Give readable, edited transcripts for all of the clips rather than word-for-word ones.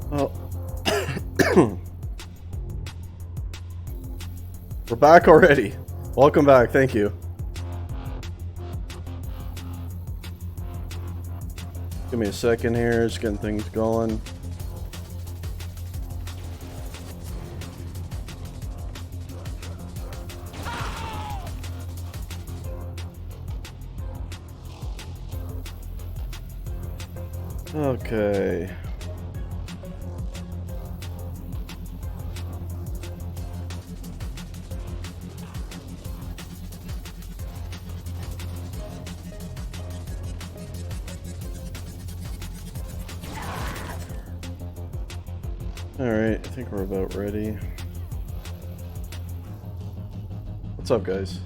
Well, we're back already. Welcome back. Thank you. Give me a second here. Just getting things going. Okay. Alright, I think we're about ready. What's up, guys?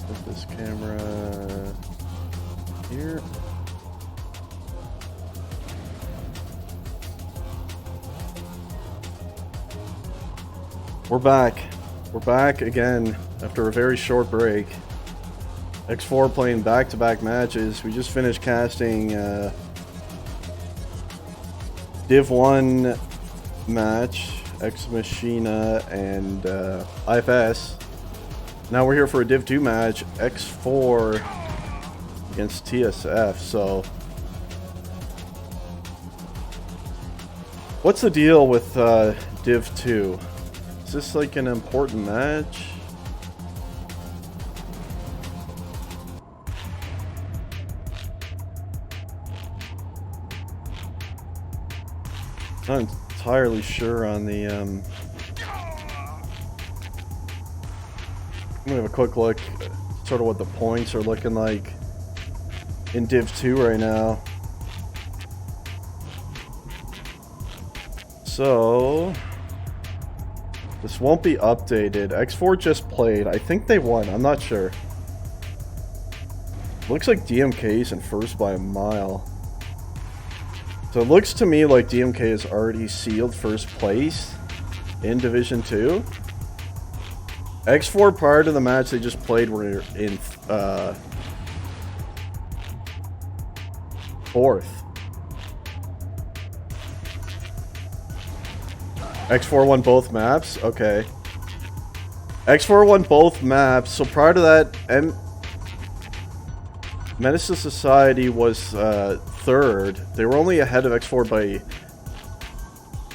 Put this camera here. We're back. We're back again after a very short break. X4 playing back-to-back matches. We just finished casting Div 1 match, Ex Machina and IFS. Now we're here for a Div 2 match, X4 against TsF. So, what's the deal with Div 2? Is this like an important match? Not entirely sure on the I'm gonna have a quick look sort of what the points are looking like in Div 2 right now. So this won't be updated. X4 just played. I think they won. I'm not sure. Looks like DMK's in first by a mile. So it looks to me like DMK has already sealed first place in Division 2. X4 prior to the match they just played were in fourth. X4 won both maps? Okay. X4 won both maps. So prior to that, Menace to Society was third. They were only ahead of X4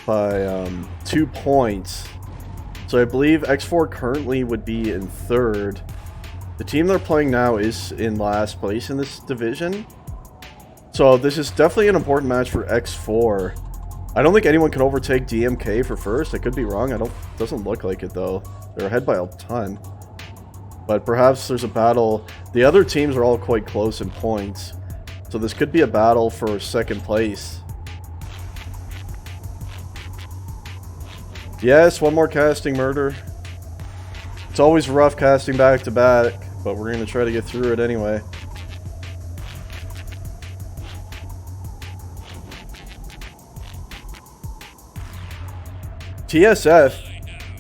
by 2 points. So I believe X4 currently would be in third. The team they're playing now is in last place in this division. So this is definitely an important match for X4. I don't think anyone can overtake DMK for first. I could be wrong. Doesn't look like it though. They're ahead by a ton. But perhaps there's a battle. The other teams are all quite close in points. So this could be a battle for second place. Yes, one more casting murder. It's always rough casting back to back, but we're going to try to get through it anyway. TsF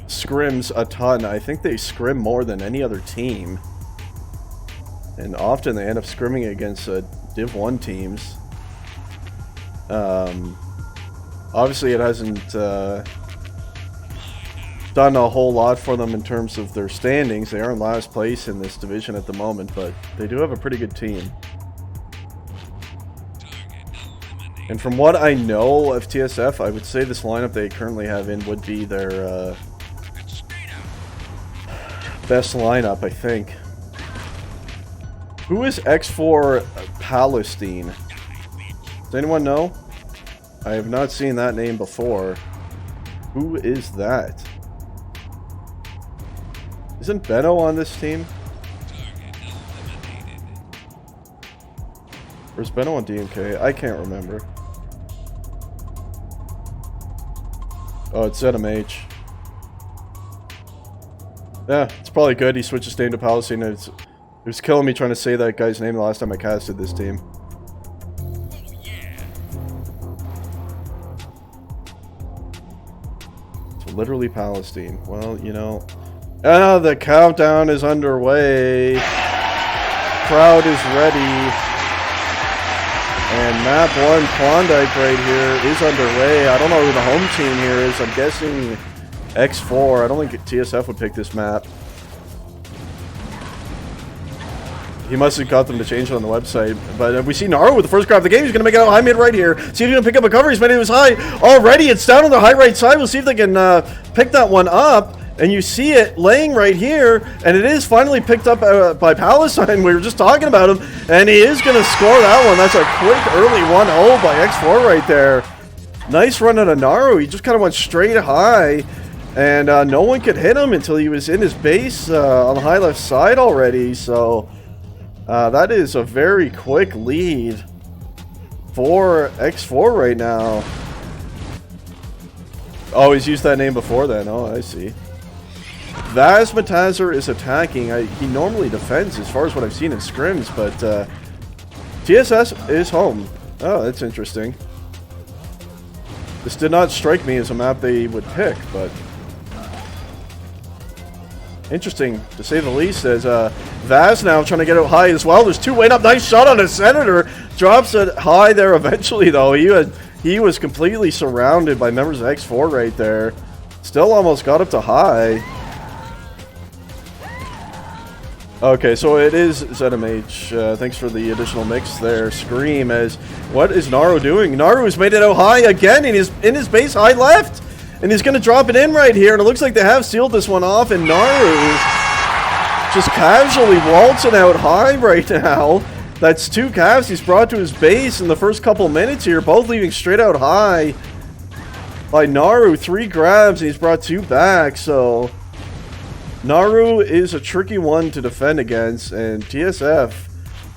scrims a ton. I think they scrim more than any other team. And often they end up scrimming against Div 1 teams. Obviously it hasn't done a whole lot for them in terms of their standings. They are in last place in this division at the moment, but they do have a pretty good team. And from what I know of TsF, I would say this lineup they currently have in would be their best lineup, I think. Who is X4 Palestine? Does anyone know? I have not seen that name before. Who is that? Isn't Benno on this team? Or is Benno on DMK? I can't remember. Oh, it's ZMH. Yeah, it's probably good. He switched his name to Palestine. It was killing me trying to say that guy's name the last time I casted this team. It's literally Palestine. Well, you know, The countdown is underway. Crowd is ready. And map 1, Klondike right here, is underway. I don't know who the home team here is. I'm guessing X4. I don't think TsF would pick this map. He must have got them to change it on the website. But we see Naru with the first grab of the game. He's going to make it out high mid right here. See if he's going to pick up a cover. He's made it his high already. It's down on the high right side. We'll see if they can pick that one up. And you see it laying right here. And it is finally picked up by Palestine. We were just talking about him. And he is going to score that one. That's a quick early 1-0 by X4 right there. Nice run out of Naru. He just kind of went straight high. And no one could hit him until he was in his base on the high left side already. So that is a very quick lead for X4 right now. Oh, he's used that name before then. Oh, I see. Vaz Matazer is attacking. He normally defends as far as what I've seen in scrims, but TSS is home. Oh, that's interesting. This did not strike me as a map they would pick, but interesting to say the least. As Vaz now trying to get out high as well. There's two way up. Nice shot on a Senator. Drops it high there eventually though. He was completely surrounded by members of X4 right there. Still almost got up to high. Okay, so it is ZMH. Thanks for the additional mix there. Scream as what is Naru doing? Naru has made it out high again in his base high left. And he's going to drop it in right here. And it looks like they have sealed this one off. And Naru just casually waltzing out high right now. That's two calves he's brought to his base in the first couple minutes here. Both leaving straight out high by Naru. 3 grabs and he's brought 2 back. So Naru is a tricky one to defend against. And TsF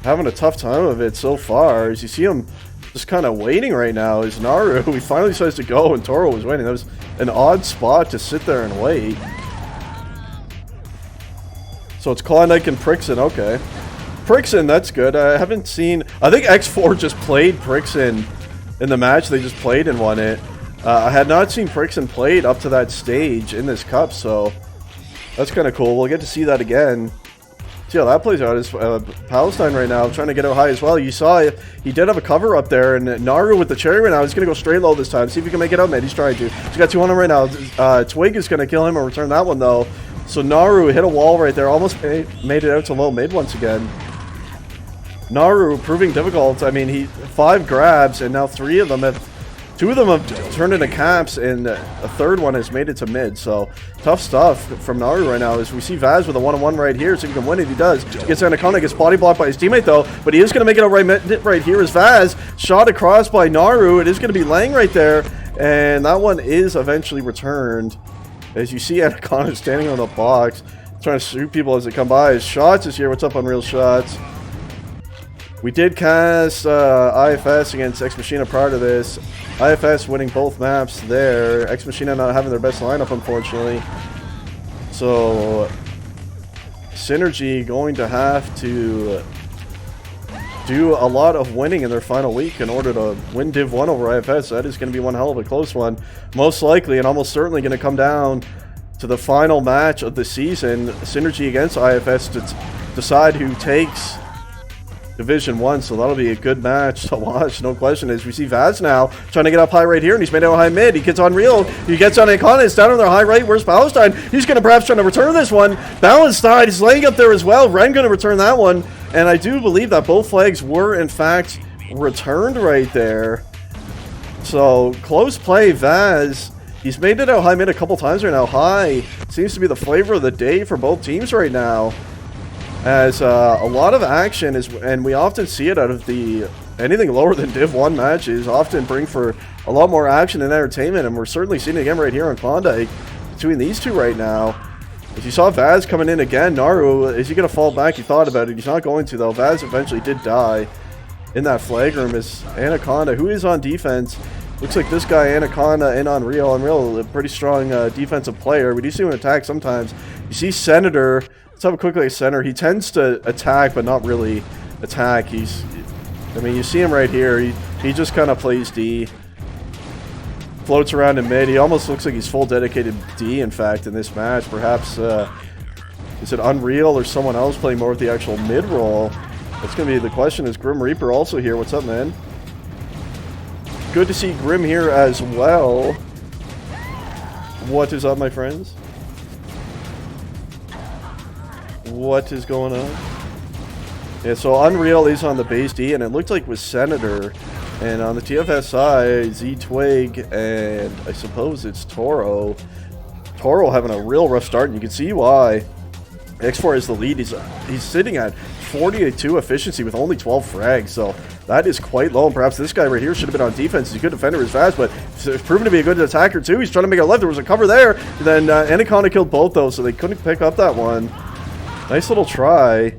having a tough time of it so far. As you see him just kind of waiting right now is Naru. He finally decides to go and Toro was waiting. That was an odd spot to sit there and wait. So it's Klondike and Prixon. Okay. Prixon, that's good. I haven't seen... I think X4 just played Prixon in the match they just played and won it. I had not seen Prixon played up to that stage in this cup, so that's kind of cool. We'll get to see that again. See how that plays out. Is Palestine right now trying to get out high as well. You saw it. He did have a cover up there, and Naru with the cherry right now. He's going to go straight low this time. See if he can make it out mid. He's trying to. He's got 2 on him right now. Twig is going to kill him or return that one, though. So Naru hit a wall right there. Almost made it out to low mid once again. Naru proving difficult. I mean, he 5 grabs, and now 3 of them have... 2 of them have turned into caps, and a third one has made it to mid. So tough stuff from Naru right now. As we see Vaz with a 1-on-1 right here, so he can win it. He does. Gets Anaconda, gets body blocked by his teammate though, but he is going to make it out right here. As Vaz shot across by Naru, it is going to be Lang right there, and that one is eventually returned. As you see Anaconda standing on the box, trying to shoot people as they come by. His Shots is here. What's up, Unreal Shots? We did cast IFS against Ex Machina prior to this. IFS winning both maps there. Ex Machina not having their best lineup, unfortunately. So Synergy going to have to do a lot of winning in their final week in order to win Div 1 over IFS. That is going to be one hell of a close one. Most likely and almost certainly going to come down to the final match of the season. Synergy against IFS to decide who takes Division 1, so that'll be a good match to watch, no question. As we see Vaz now trying to get up high right here, and he's made it out high mid. He gets on Real, he gets on Icona, it's down on their high right. Where's Palestine? He's going to perhaps try to return this one. Balanced side, he's laying up there as well. Ren going to return that one, and I do believe that both flags were in fact returned right there. So close play, Vaz. He's made it out high mid a couple times right now. High seems to be the flavor of the day for both teams right now. As a lot of action is, and we often see it out of the anything lower than Div 1 matches, often bring for a lot more action and entertainment, and we're certainly seeing it again right here on Klondike between these two right now. As you saw Vaz coming in again, Naru, is he going to fall back? He thought about it. He's not going to, though. Vaz eventually did die in that flag room. As Anaconda, who is on defense, looks like this guy, Anaconda, and Unreal. Unreal, a pretty strong defensive player. We do see him attack sometimes. You see Senator. Let's have a quick look at Center. He tends to attack, but not really attack. I mean, you see him right here. He just kind of plays D. Floats around in mid. He almost looks like he's full dedicated D, in fact, in this match. Perhaps Is it Unreal or someone else playing more with the actual mid-roll? That's going to be the question. Is Grim Reaper also here? What's up, man? Good to see Grim here as well. What is up, my friends? What is going on? Yeah, so Unreal is on the base D, and it looked like with Senator. And on the TFS side, Z-Twig, and I suppose it's Toro. Toro having a real rough start, and you can see why. X4 is the lead. He's sitting at 48-2 efficiency with only 12 frags, so that is quite low. And perhaps this guy right here should have been on defense. He's a good defender, he's fast, but he's proven to be a good attacker too. He's trying to make a left. There was a cover there. Then Anaconda killed both those, so they couldn't pick up that one. Nice little try.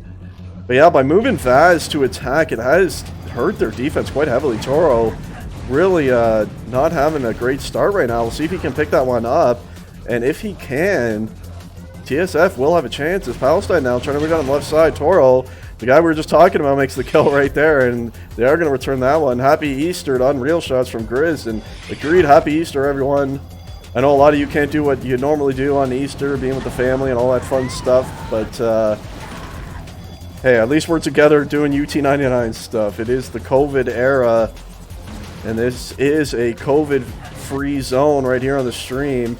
But yeah, by moving Vaz to attack, it has hurt their defense quite heavily. Toro really not having a great start right now. We'll see if he can pick that one up. And if he can, TsF will have a chance. It's Palestine now trying to move on the left side. Toro, the guy we were just talking about, makes the kill right there, and they are going to return that one. Happy Easter to Unreal shots from Grizz, and agreed, happy Easter, everyone. I know a lot of you can't do what you normally do on Easter, being with the family and all that fun stuff, but hey, at least we're together doing UT99 stuff. It is the COVID era, and this is a COVID-free zone right here on the stream.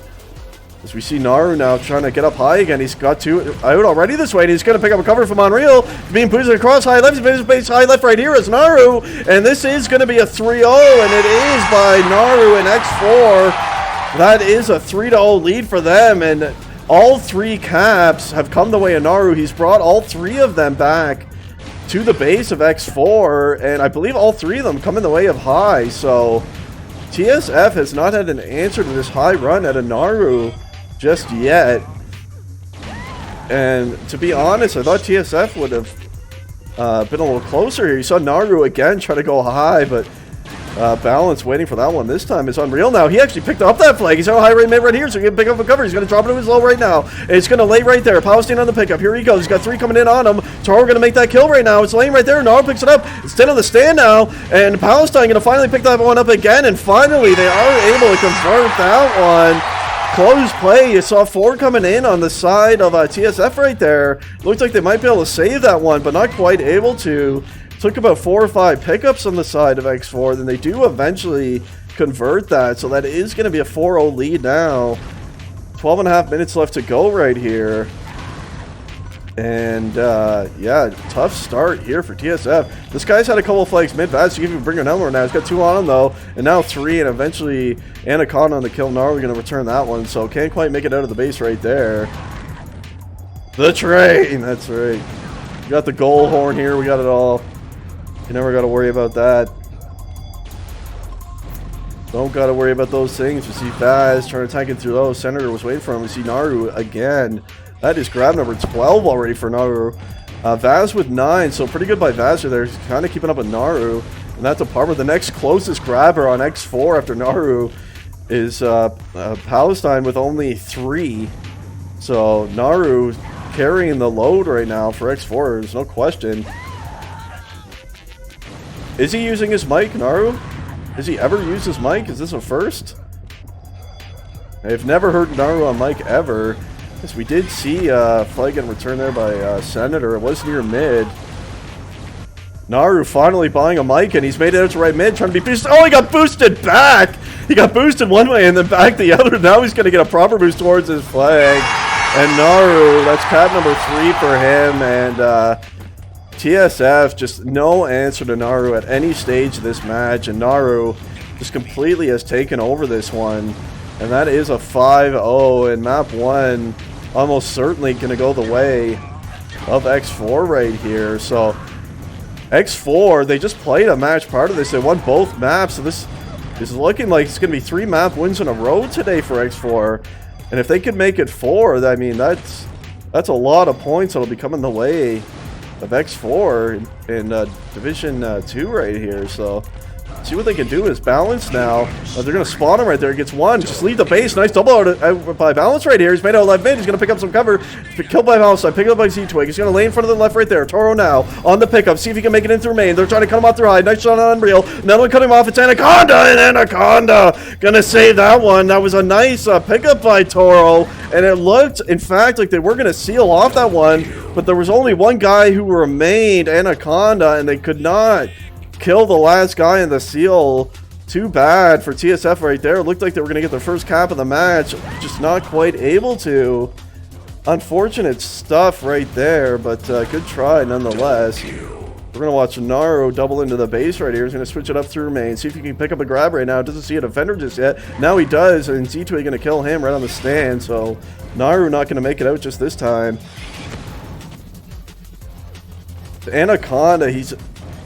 As we see Naru now trying to get up high again. He's got two out already this way, and he's going to pick up a cover from Unreal. Being pushed across high left. He's base high left right here is Naru. And this is going to be a 3-0, and it is by Naru and X4. That is a 3-0 lead for them, and all three caps have come the way of Naru. He's brought all three of them back to the base of X4, and I believe all three of them come in the way of high. So TsF has not had an answer to this high run at a Naru just yet, and to be honest, I thought TsF would have been a little closer here. You saw Naru again try to go high, but Balance waiting for that one. This time is Unreal now. He actually picked up that flag. He's on a high rate mid right here, so he can pick up a cover. He's going to drop it to his low right now. It's going to lay right there. Palestine on the pickup. Here he goes. He's got three coming in on him. Toro going to make that kill right now. It's laying right there. Naru picks it up. It's 10 on the stand now, and Palestine going to finally pick that one up again, and finally they are able to convert that one. Close play. You saw Ford coming in on the side of TsF right there. Looked like they might be able to save that one, but not quite able to. Took about 4 or 5 pickups on the side of X4. Then they do eventually convert that. So that is going to be a 4-0 lead now. 12.5 minutes left to go right here. And yeah, tough start here for TsF. This guy's had a couple of flags mid-bad, so you can bring another one now. He's got 2 on him though, and now 3, and eventually Anaconda on the kill. Naru going to return that one, so can't quite make it out of the base right there. The train, that's right. We got the goal horn here, we got it all. You never got to worry about that. Don't got to worry about those things. You see Baz trying to tank it through those. Senator was waiting for him. We see Naru again. That is grab number 12 already for Naru. Vaz with 9, so pretty good by Vaz there. He's kind of keeping up with Naru. And that's a part where the next closest grabber on X4 after Naru is Palestine with only 3. So Naru carrying the load right now for X4. There's no question. Is he using his mic, Naru? Has he ever used his mic? Is this a first? I've never heard Naru on mic ever. Yes, we did see flag getting returned there by Senator. It was near mid. Naru finally buying a mic, and he's made it out to right mid, trying to be boosted. Oh, he got boosted back! He got boosted one way and then back the other. Now he's going to get a proper boost towards his flag. And Naru, that's cap number 3 for him. And TsF, just no answer to Naru at any stage of this match. And Naru just completely has taken over this one. And that is a 5-0, and map 1 almost certainly going to go the way of X4 right here. So X4, they just played a match part of this. They won both maps, so this is looking like it's going to be 3 map wins in a row today for X4. And if they could make it 4, I mean, that's a lot of points that'll be coming the way of X4 in Division 2 right here. So see what they can do is balance now. They're going to spawn him right there. He gets one. Just leave the base. Nice double out by balance right here. He's made out left mid. He's going to pick up some cover. Killed by balance. Pick up by Z-Twig. He's going to lay in front of the left right there. Toro now on the pickup. See if he can make it in through main. They're trying to cut him off through high. Nice shot on Unreal. Now they cut him off. It's Anaconda, and Anaconda going to save that one. That was a nice pickup by Toro, and it looked, in fact, like they were going to seal off that one, but there was only one guy who remained, Anaconda, and they could not kill the last guy in the seal. Too bad for TsF right there. It looked like they were going to get their first cap of the match. Just not quite able to. Unfortunate stuff right there, but good try nonetheless. We're going to watch Naru double into the base right here. He's going to switch it up through main. See if he can pick up a grab right now. Doesn't see a defender just yet. Now he does, and Z2 going to kill him right on the stand. So Naru not going to make it out just this time. Anaconda, he's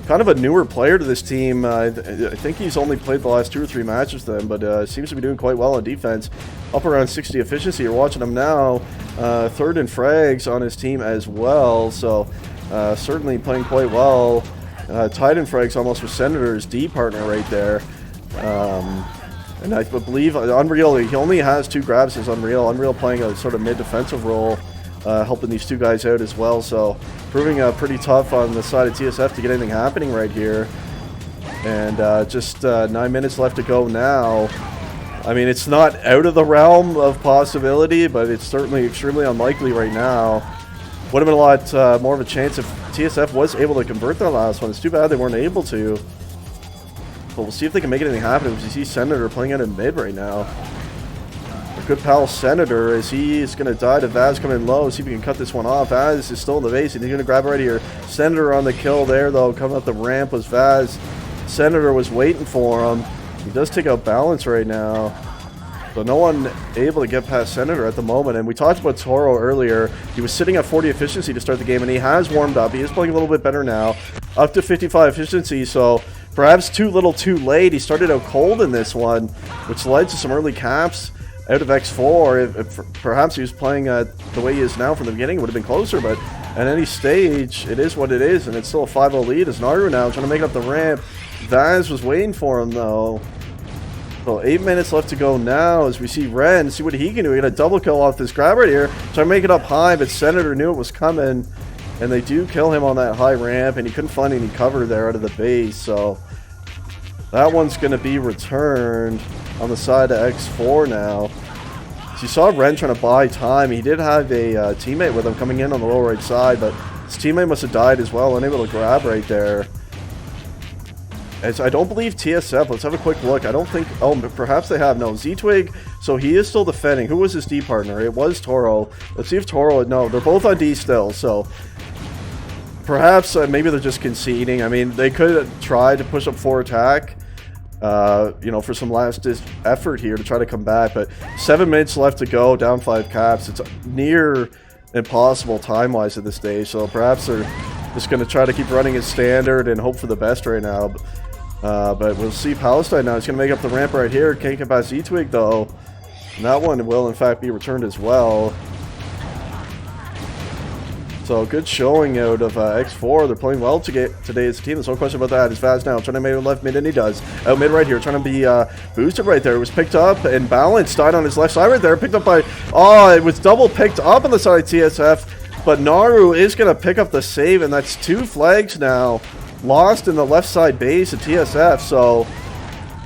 kind of a newer player to this team. I think he's only played the last 2 or 3 matches with them, but seems to be doing quite well on defense. Up around 60 efficiency. You're watching him now. 3rd in frags on his team as well, so certainly playing quite well. Tied in frags almost with Senator's D partner right there. And I believe Unreal, he only has 2 grabs as Unreal. Unreal playing a sort of mid-defensive role, helping these 2 guys out as well, so proving pretty tough on the side of TsF to get anything happening right here. And just 9 minutes left to go now. I mean, it's not out of the realm of possibility, but it's certainly extremely unlikely right now. Would have been a lot more of a chance if TsF was able to convert that last one. It's too bad they weren't able to. But we'll see if they can make anything happen, because you see Senator playing out in mid right now. Our good pal Senator, as he is going to die to Vaz coming low. See if we can cut this one off. Vaz is still in the base, and he's going to grab it right here. Senator on the kill there, though. Coming up the ramp was Vaz. Senator was waiting for him. He does take out balance right now. So no one able to get past Senator at the moment. And we talked about Toro earlier. He was sitting at 40 efficiency to start the game, and he has warmed up. He is playing a little bit better now. Up to 55 efficiency, so perhaps too little too late. He started out cold in this one, which led to some early caps out of X4. If perhaps he was playing the way he is now from the beginning, it would have been closer, but at any stage, it is what it is, and it's still a 5-0 lead as Naru now trying to make up the ramp. Vaz was waiting for him, though. So 8 minutes left to go now as we see Ren. See what he can do. He got a double kill off this grab right here. Trying to make it up high, but Senator knew it was coming, and they do kill him on that high ramp, and he couldn't find any cover there out of the base, so that one's going to be returned on the side of X4 now. So you saw Ren trying to buy time. He did have a teammate with him coming in on the lower right side, but his teammate must have died as well, unable to grab right there. As I don't believe TsF, let's have a quick look. I don't think, oh, perhaps they have. No, Z-Twig, so he is still defending. Who was his D partner? It was Toro. Let's see if Toro, no, they're both on D still, so perhaps maybe they're just conceding. I mean, they could try to push up 4 attack, you know, for some last effort here to try to come back, but 7 minutes left to go, down 5 caps. It's near impossible time-wise at this stage, so perhaps they're just going to try to keep running as standard and hope for the best right now. But we'll see Palestine now. He's going to make up the ramp right here. Can't get past Z-Twig, though. And that one will, in fact, be returned as well. So, good showing out of X4. They're playing well today as a team. There's no question about that. It's Vaz now trying to make it left mid, and he does. Out mid right here, trying to be boosted right there. It was picked up and balanced. Died on his left side right there. Picked up by... Oh, it was double picked up on the side of TsF. But Naru is going to pick up the save, and that's 2 flags now. Lost in the left side base at TsF, so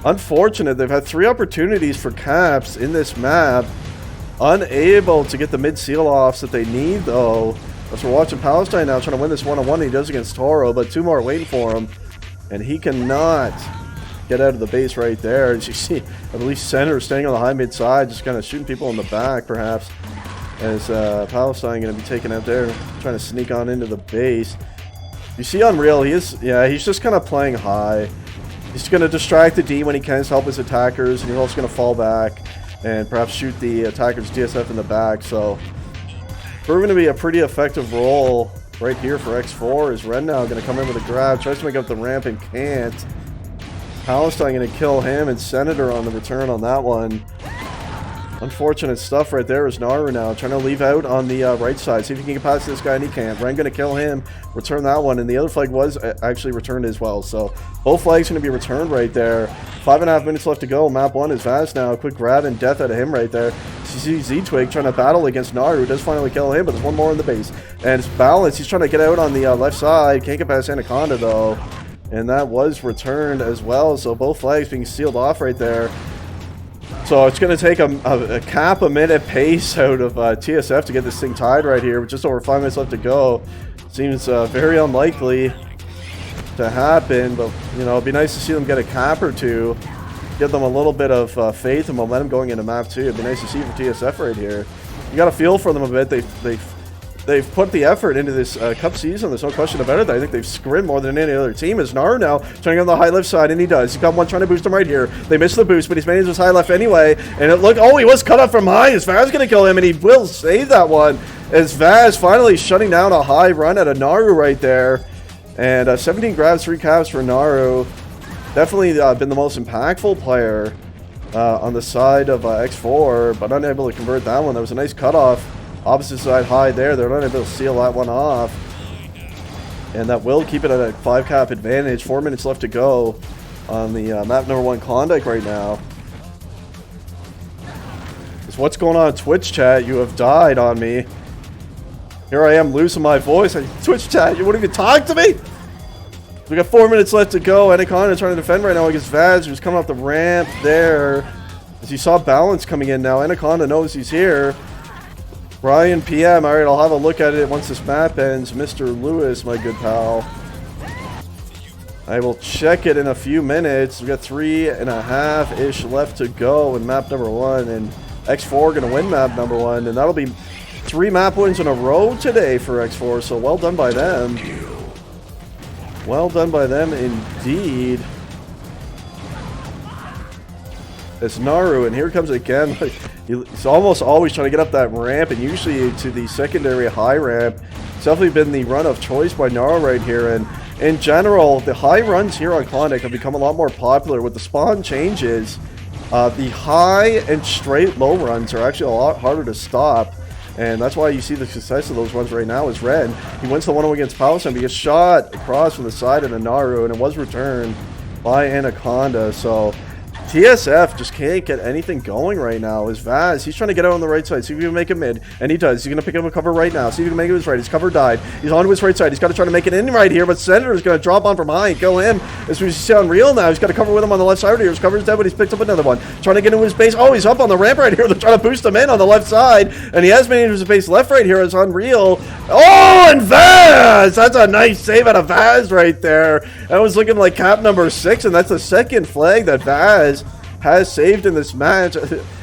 unfortunate. They've had 3 opportunities for caps in this map. Unable to get the mid seal offs that they need, though. As we're watching Palestine now trying to win this one-on-one, he does against Toro, but 2 more waiting for him, and he cannot get out of the base right there. As you see, I believe Center staying on the high mid side, just kind of shooting people in the back, perhaps. As Palestine going to be taken out there, trying to sneak on into the base. You see Unreal, he's just kind of playing high. He's going to distract the D when he can to help his attackers, and he's also going to fall back and perhaps shoot the attackers TsF in the back. So, proving to be a pretty effective role right here for X4 is Ren now going to come in with a grab, tries to make up the ramp and can't. Palestine going to kill him, and Senator on the return on that one. Unfortunate stuff right there is Naru now trying to leave out on the right side. See if he can get past this guy, and he can't. Ren going to kill him, return that one, and the other flag was actually returned as well. So both flags going to be returned right there. 5.5 minutes left to go. Map 1 is Vaz now. Quick grab and death out of him right there. You see Z-Twig trying to battle against Naru. Does finally kill him, but there's one more in the base. And it's balanced. He's trying to get out on the left side. Can't get past Anaconda though. And that was returned as well. So both flags being sealed off right there. So it's going to take a cap a minute pace out of TsF to get this thing tied right here with just over 5 minutes left to go. Seems very unlikely to happen, but you know, it'd be nice to see them get a cap or two, give them a little bit of faith and momentum going into map 2. It'd be nice to see for TsF right here. You got to feel for them a bit. They've put the effort into this cup season. There's no question about it. I think they've scrimmed more than any other team. Is Naru now trying to get on the high left side, and he does. He's got one trying to boost him right here. They missed the boost, but he's managed his high left anyway. And it look, oh, he was cut off from high. Is Vaz going to kill him, and he will save that one. As Vaz finally shutting down a high run at a Naru right there. And 17 grabs, 3 caps for Naru. Definitely been the most impactful player on the side of X4, but unable to convert that one. That was a nice cutoff. Opposite side high there. They're not able to seal that one off. And that will keep it at a 5 cap advantage. 4 minutes left to go on the map number 1 Klondike right now. So what's going on Twitch chat? You have died on me. Here I am losing my voice. Twitch chat, you wouldn't even talk to me? We got 4 minutes left to go. Anaconda trying to defend right now against Vaz, who's coming off the ramp there. As you saw balance coming in now. Anaconda knows he's here. Brian PM, alright, I'll have a look at it once this map ends. Mr. Lewis, my good pal. I will check it in a few minutes. We got 3.5-ish left to go in map number 1, and X4 gonna win map number 1, and that'll be 3 map wins in a row today for X4, so well done by them. Well done by them indeed. It's Naru, and here comes again. He's almost always trying to get up that ramp, and usually to the secondary high ramp. It's definitely been the run of choice by Naru right here, and in general, the high runs here on Klondike have become a lot more popular with the spawn changes. The high and straight low runs are actually a lot harder to stop, and that's why you see the success of those runs right now is Ren. He wins the 1-0 against Palestine, but he gets shot across from the side of the Naru, and it was returned by Anaconda, so TsF just can't get anything going right now. Is Vaz, he's trying to get out on the right side, see if he can make it mid, and he does. He's going to pick up a cover right now, see if he can make it his right. His cover died. He's on to his right side. He's got to try to make it in right here, but Senator is going to drop on from high and kill him. As we see on Real now, he's got to cover with him on the left side here. His cover's dead, but he's picked up another one. Trying to get into his base. Oh, he's up on the ramp right here. They're trying to boost him in on the left side, and he has managed his base left right here. It's Unreal. Oh, and Vaz! That's a nice save out of Vaz right there. That was looking like cap number 6, and that's the second flag that Vaz has saved in this match.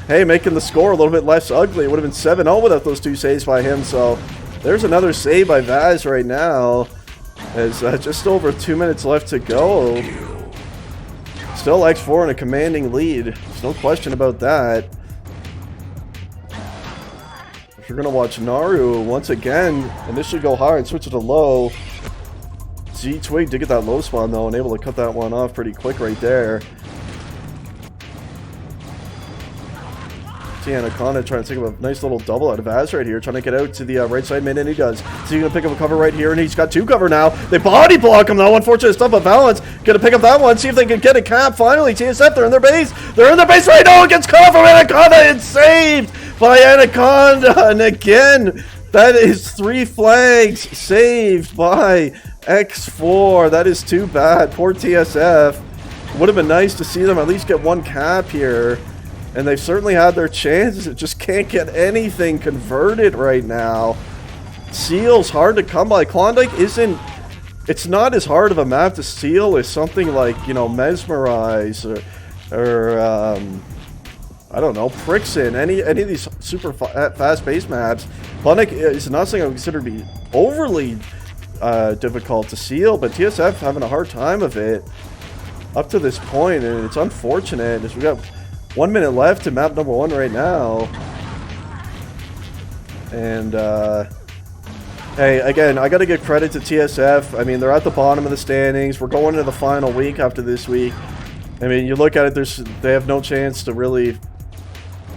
Hey, making the score a little bit less ugly. It would have been 7-0 without those 2 saves by him. So there's another save by Vaz right now. As just over 2 minutes left to go. Still X4 in a commanding lead. There's no question about that. If you're going to watch Naru once again initially go high and switch it to low. Z-Twig did get that low spawn though and able to cut that one off pretty quick right there. Anaconda trying to take a nice little double out of Vaz right here, trying to get out to the right side mid, and he does. So he's going to pick up a cover right here, and he's got 2 cover now. They body block him though. Unfortunate stuff, but Valence going to pick up that one, see if they can get a cap. Finally, TsF, they're in their base. They're in their base right now. It gets cut off from Anaconda and saved by Anaconda. And again, that is 3 flags saved by X4. That is too bad. Poor TsF. Would have been nice to see them at least get 1 cap here. And they've certainly had their chances. It just can't get anything converted right now. Seal's hard to come by. Klondike isn't... It's not as hard of a map to seal as something like, you know, Mesmerize or I don't know, Prixon. Any of these super fast-paced maps. Klondike is not something I would consider to be overly difficult to seal, but TsF having a hard time of it up to this point, and it's unfortunate as we got 1 minute left to map number 1 right now. And hey, again, I gotta give credit to TsF. I mean, they're at the bottom of the standings. We're going into the final week after this week. I mean, you look at it, they have no chance to really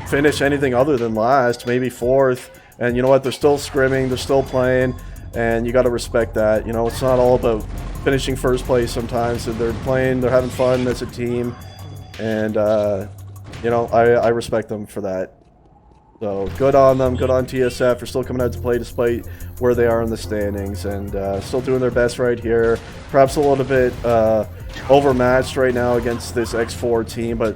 finish anything other than last, maybe 4th. And you know what? They're still scrimming, they're still playing, and you got to respect that. You know, it's not all about finishing first place sometimes. They're playing, they're having fun as a team, and you know, I respect them for that. So good on them, good on TsF for still coming out to play despite where they are in the standings, and still doing their best right here. Perhaps a little bit overmatched right now against this X4 team, but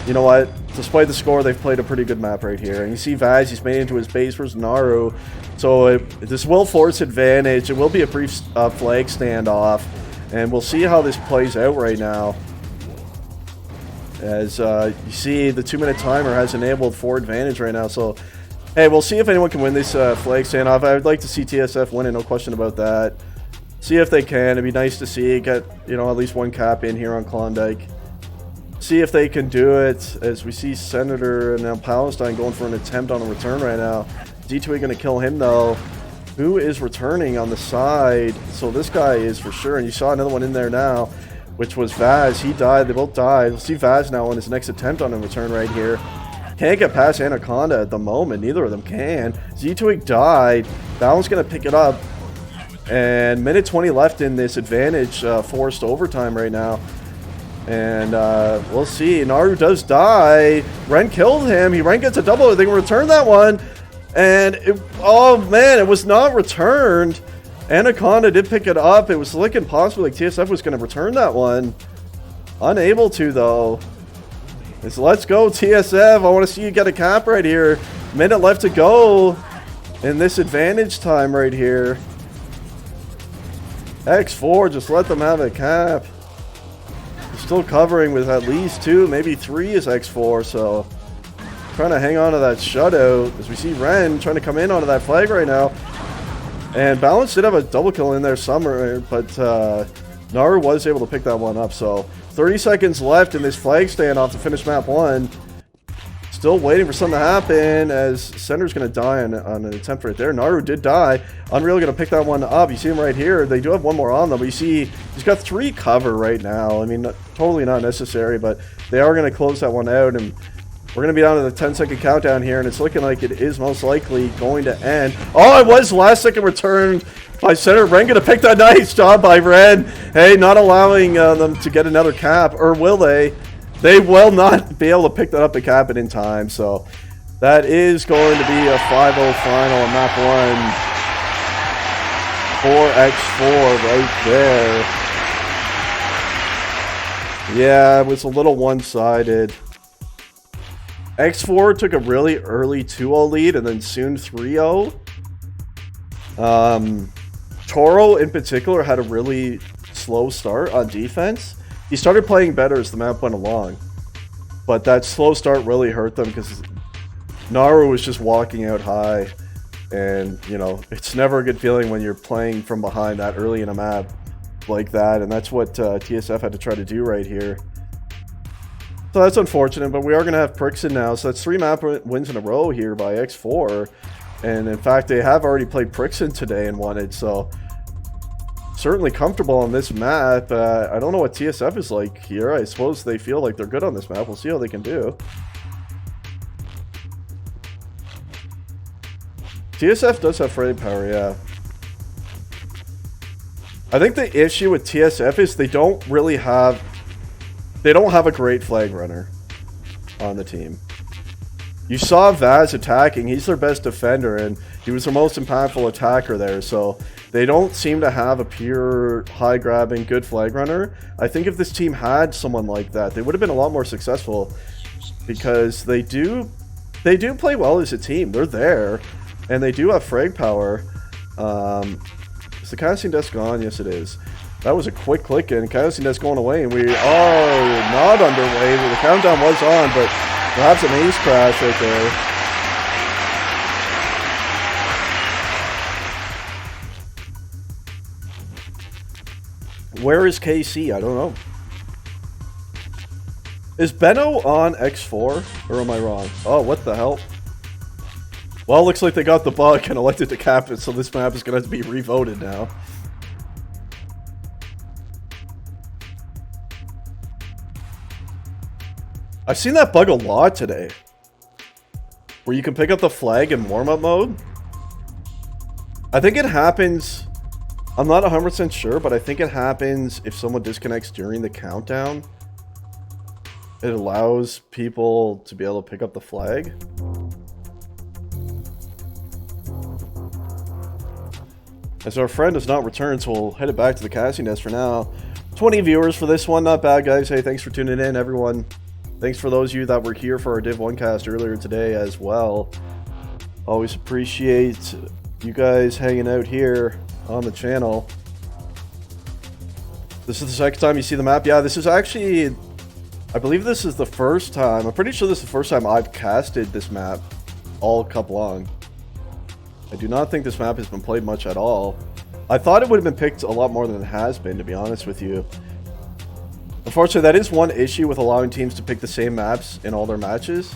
you know what? Despite the score, they've played a pretty good map right here. And you see Vaz, he's made into his base versus Naru, so this will force advantage. It will be a brief flag standoff, and we'll see how this plays out right now. As you see, the 2-minute timer has enabled for advantage right now. So, hey, we'll see if anyone can win this flag standoff. I would like to see TsF win it, no question about that. See if they can. It'd be nice to see get, you know, at least one cap in here on Klondike. See if they can do it. As we see Senator and now Palestine going for an attempt on a return right now. D2 going to kill him though. Who is returning on the side? So this guy is for sure, and you saw another one in there now, which was Vaz. He died. They both died. We'll see Vaz now on his next attempt on a return right here. Can't get past Anaconda at the moment. Neither of them can. Z2 died. That one's going to pick it up. And minute 20 left in this advantage forced overtime right now. And we'll see. Naru does die. Ren killed him. Ren gets a double. They can return that one. And, oh man, it was not returned. Anaconda did pick it up. It was looking possibly like TsF was going to return that one. Unable to, though. So let's go, TsF. I want to see you get a cap right here. Minute left to go in this advantage time right here. X4, just let them have a cap. Still covering with at least 2, maybe 3 is X4, so trying to hang on to that shutout as we see Ren trying to come in onto that flag right now. And Balance did have a double kill in there somewhere, but Naru was able to pick that one up. So 30 seconds left in this flag standoff to finish map 1. Still waiting for something to happen as Center's going to die on an attempt right there. Naru did die. Unreal going to pick that one up. You see him right here. They do have one more on them, but you see he's got 3 cover right now. I mean, totally not necessary, but they are going to close that one out, and we're going to be down to the 10-second countdown here, and it's looking like it is most likely going to end. Oh, it was last second return by Center. Ren going to pick that. Nice job by Ren. Hey, not allowing them to get another cap, or will they? They will not be able to pick that up and cap it in time, so that is going to be a 5-0 final on map 1. 4x4 right there. Yeah, it was a little one-sided. X4 took a really early 2-0 lead and then soon 3-0. Toro in particular had a really slow start on defense. He started playing better as the map went along, but that slow start really hurt them because Naru was just walking out high, and you know, it's never a good feeling when you're playing from behind that early in a map like that, and that's what TsF had to try to do right here. So that's unfortunate, but we are going to have Prixon now, so that's 3 map wins in a row here by X4, and in fact they have already played Prixon today and won it, so certainly comfortable on this map. I don't know what TsF is like here. I suppose they feel like they're good on this map. We'll see how they can do. TsF does have frame power, yeah. I think the issue with TsF is they don't have a great flag runner on the team. You saw Vaz attacking. He's their best defender, and he was their most impactful attacker there, so they don't seem to have a pure high-grabbing, good flag runner. I think if this team had someone like that, they would have been a lot more successful because they do play well as a team. They're there, and they do have frag power. Is the casting desk gone? Yes, it is. That was a quick click in. Casting desk going away, and we are not underway. The countdown was on, but perhaps an ace crash right there. Where is KC? I don't know. Is Benno on X4? Or am I wrong? Oh, what the hell? Well, looks like they got the bug and elected to cap it, so this map is going to have to be revoted now. I've seen that bug a lot today. where you can pick up the flag in warm-up mode. I think it happens, I'm not 100% sure, but I think it happens if someone disconnects during the countdown. It allows people to be able to pick up the flag. As our friend does not return, so we'll head it back to the casting desk for now. 20 viewers for this one, not bad, guys. Hey, thanks for tuning in, everyone. Thanks for those of you that were here for our Div 1 cast earlier today as well. Always appreciate you guys hanging out here on the channel. This is the second time you see the map. Yeah, this is actually, I believe this is the first time, I'm pretty sure this is the first time I've casted this map all cup long. I do not think this map has been played much at all. I thought it would have been picked a lot more than it has been, to be honest with you. Unfortunately, that is one issue with allowing teams to pick the same maps in all their matches,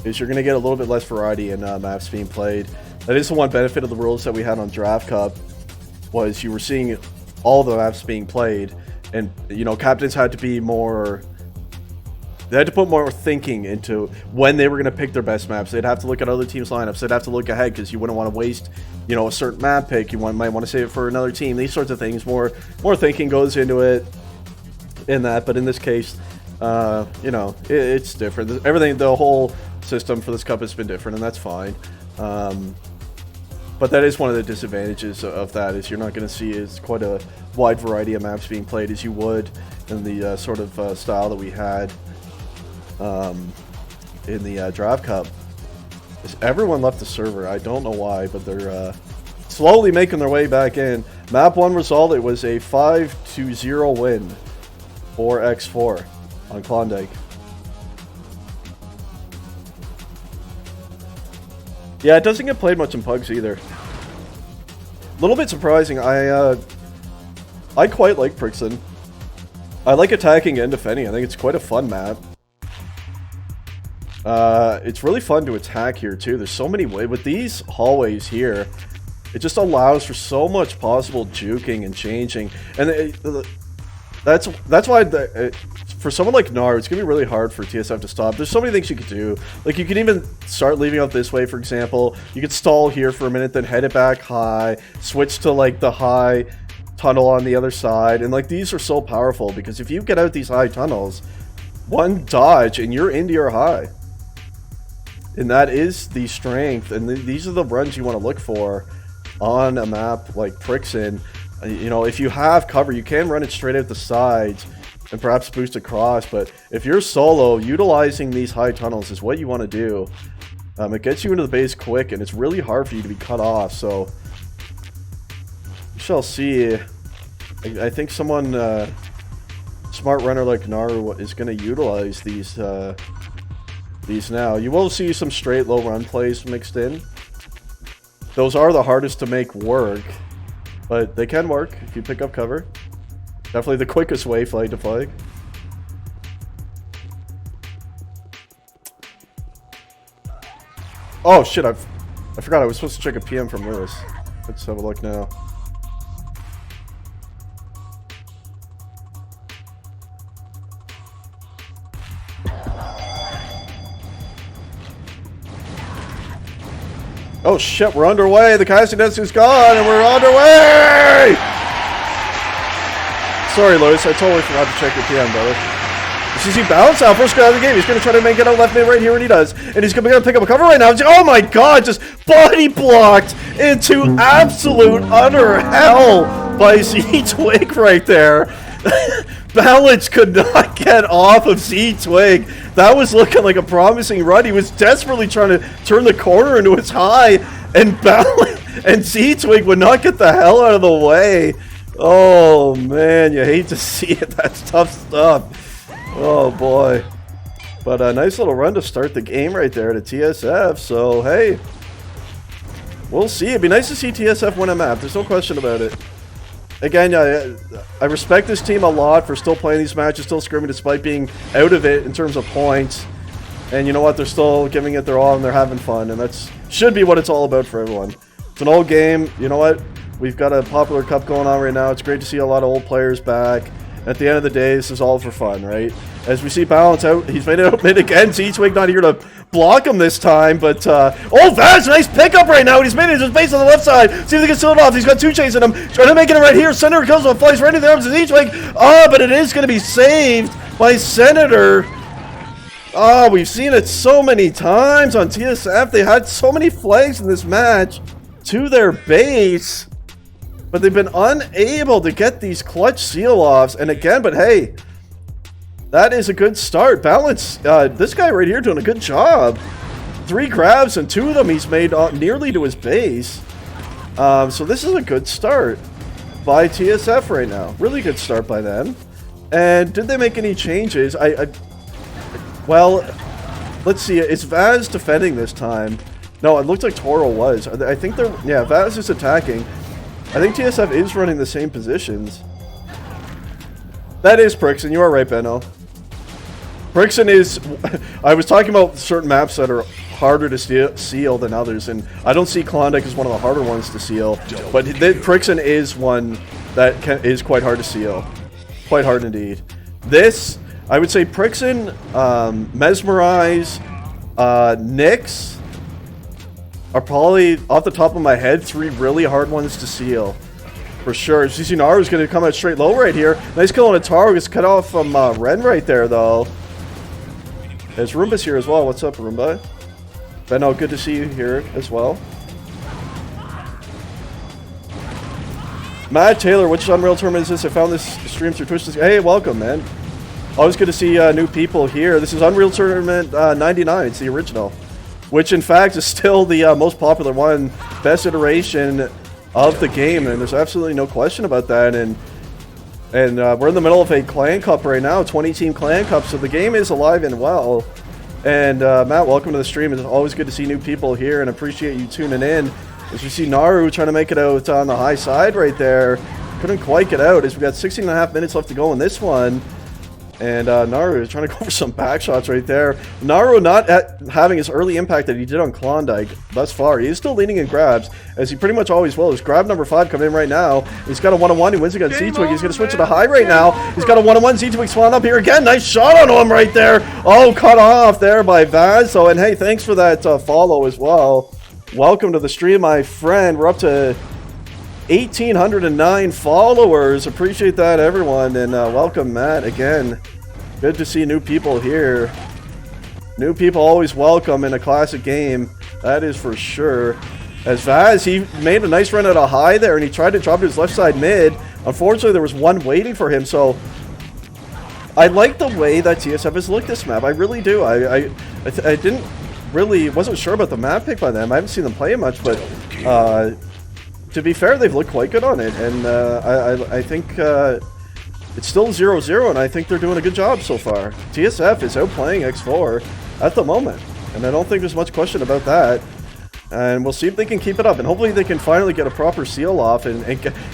is you're going to get a little bit less variety in maps being played. That is the one benefit of the rules that we had on Draft Cup, was you were seeing all the maps being played, and, you know, captains had to be more... They had to put more thinking into when they were going to pick their best maps. They'd have to look at other teams' lineups. They'd have to look ahead because you wouldn't want to waste, you know, a certain map pick. You might want to save it for another team. These sorts of things. More thinking goes into it in that. But in this case, you know, it's different. Everything, the whole system for this cup has been different, and that's fine. But that is one of the disadvantages of that, is you're not going to see as quite a wide variety of maps being played as you would in the sort of style that we had in the Draft Cup. Everyone left the server. I don't know why, but they're slowly making their way back in. Map 1 result, it was a 5-0 win for X4 on Klondike. Yeah, it doesn't get played much in Pugs either. A little bit surprising. I quite like Prixon. I like attacking and defending. I think it's quite a fun map. It's really fun to attack here too. There's so many ways with these hallways here. It just allows for so much possible juking and changing, and that's why for someone like Nar, it's gonna be really hard for TsF to stop. There's so many things you could do. Like, you could even start leaving out this way, for example. You could stall here for a minute, then head it back high, switch to like the high tunnel on the other side, and like these are so powerful because if you get out these high tunnels, one dodge and you're into your high. And that is the strength, and these are the runs you want to look for on a map like Prixon. You know, if you have cover, you can run it straight out the sides and perhaps boost across, but if you're solo, utilizing these high tunnels is what you want to do. It gets you into the base quick, and it's really hard for you to be cut off, so we shall see. I think someone, smart runner like Naru, is going to utilize these now. You will see some straight low run plays mixed in. Those are the hardest to make work, but they can work if you pick up cover. Definitely the quickest way flag to flag. Oh shit, I forgot I was supposed to check a PM from Lewis. Let's have a look now. Oh shit, we're underway. The casting desk is gone, and we're underway! Sorry, Lewis, I totally forgot to check your PM, brother. You see bounce out first guy of the game. He's going to try to make it out left mid right here, and he does. And he's going to pick up a cover right now. Oh my god, just body blocked into absolute utter hell by Z-Twig right there. Balance could not get off of Z-Twig. That was looking like a promising run. He was desperately trying to turn the corner into his high, and Balance and Z-Twig would not get the hell out of the way. Oh man, you hate to see it. That's tough stuff. Oh boy. But a nice little run to start the game right there to TsF. So hey, we'll see. It'd be nice to see TsF win a map. There's no question about it. Again, I respect this team a lot for still playing these matches, still scrimming despite being out of it in terms of points. And you know what? They're still giving it their all and they're having fun. And that's should be what it's all about for everyone. It's an old game. You know what? We've got a popular cup going on right now. It's great to see a lot of old players back. At the end of the day, this is all for fun, right? As we see Balance out, he's made it out mid again. Z-Twig not here to block him this time, but, oh, Vaz, nice pickup right now. He's made it his base on the left side. See if they can seal it off. He's got 2 chasing him. Trying to make it right here. Senator kills him, flies right into the arms of Z-Twig. Oh, but it is going to be saved by Senator. Oh, we've seen it so many times on TsF. They had so many flags in this match to their base, but they've been unable to get these clutch seal-offs. And again, but hey, that is a good start. Balance, this guy right here doing a good job. 3 grabs, and 2 of them he's made nearly to his base. So this is a good start by TsF right now. Really good start by them. And did they make any changes? Well, let's see. Is Vaz defending this time? No, it looks like Toro was. I think they're... Yeah, Vaz is attacking. I think TsF is running the same positions. That is Prixon. You are right, Benno. Prixon is... I was talking about certain maps that are harder to seal than others, and I don't see Klondike as one of the harder ones to seal. But Prixon is one that is quite hard to seal. Quite hard indeed. This... I would say Prixon, Mesmerize, Nyx are probably, off the top of my head, 3 really hard ones to seal. For sure. Naru is going to come out straight low right here. Nice kill on Ataru. Gets cut off from Ren right there, though. There's Roomba's here as well. What's up, Roomba? Benno, good to see you here as well. Matt Taylor, which Unreal tournament is this? I found this stream through Twitch. Hey, welcome, man. Always good to see new people here. This is Unreal Tournament 99. It's the original, which in fact is still the most popular one, best iteration of the game, and there's absolutely no question about that. And we're in the middle of a clan cup right now, 20-team clan cup, so the game is alive and well. And Matt, welcome to the stream. It's always good to see new people here, and appreciate you tuning in. As we see Naru trying to make it out on the high side right there, couldn't quite get out. As we got 16.5 minutes left to go in this one. And Naru is trying to go for some back shots right there. Naru not having his early impact that he did on Klondike thus far. He is still leading in grabs, as he pretty much always will. His grab number 5 coming in right now. He's got a 1-on-1. He wins against Z-Twig. He's going to switch to the high right now. He's got a 1-on-1. Z-Twig spawned up here again. Nice shot on him right there. Oh, cut off there by Vaz. So, and hey, thanks for that follow as well. Welcome to the stream, my friend. We're up to 1,809 followers. Appreciate that, everyone. And welcome, Matt, again. Good to see new people here. New people always welcome in a classic game. That is for sure. As Vaz, he made a nice run at a high there, and he tried to drop to his left side mid. Unfortunately, there was one waiting for him, so... I like the way that TsF has looked this map. I really do. I didn't really... wasn't sure about the map pick by them. I haven't seen them play it much, but... to be fair, they've looked quite good on it, and I think it's still 0-0, and I think they're doing a good job so far. TsF is outplaying X4 at the moment, and I don't think there's much question about that. And we'll see if they can keep it up, and hopefully they can finally get a proper seal off. And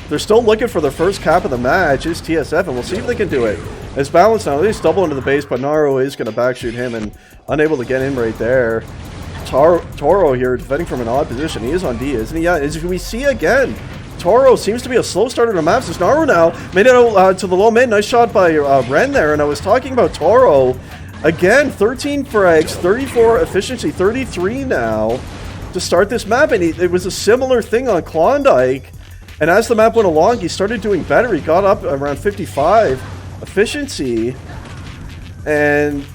they're still looking for their first cap of the match, is TsF, and we'll see if they can do it. It's balanced now. They stumble into the base, but Naru is going to backshoot him and unable to get in right there. Toro here defending from an odd position. He is on D, isn't he? Yeah, as we see again, Toro seems to be a slow starter to maps. It's Naru now. Made it out to the low mid. Nice shot by Ren there. And I was talking about Toro. Again, 13 frags, 34 efficiency, 33 now to start this map. And it was a similar thing on Klondike. And as the map went along, he started doing better. He got up around 55 efficiency. And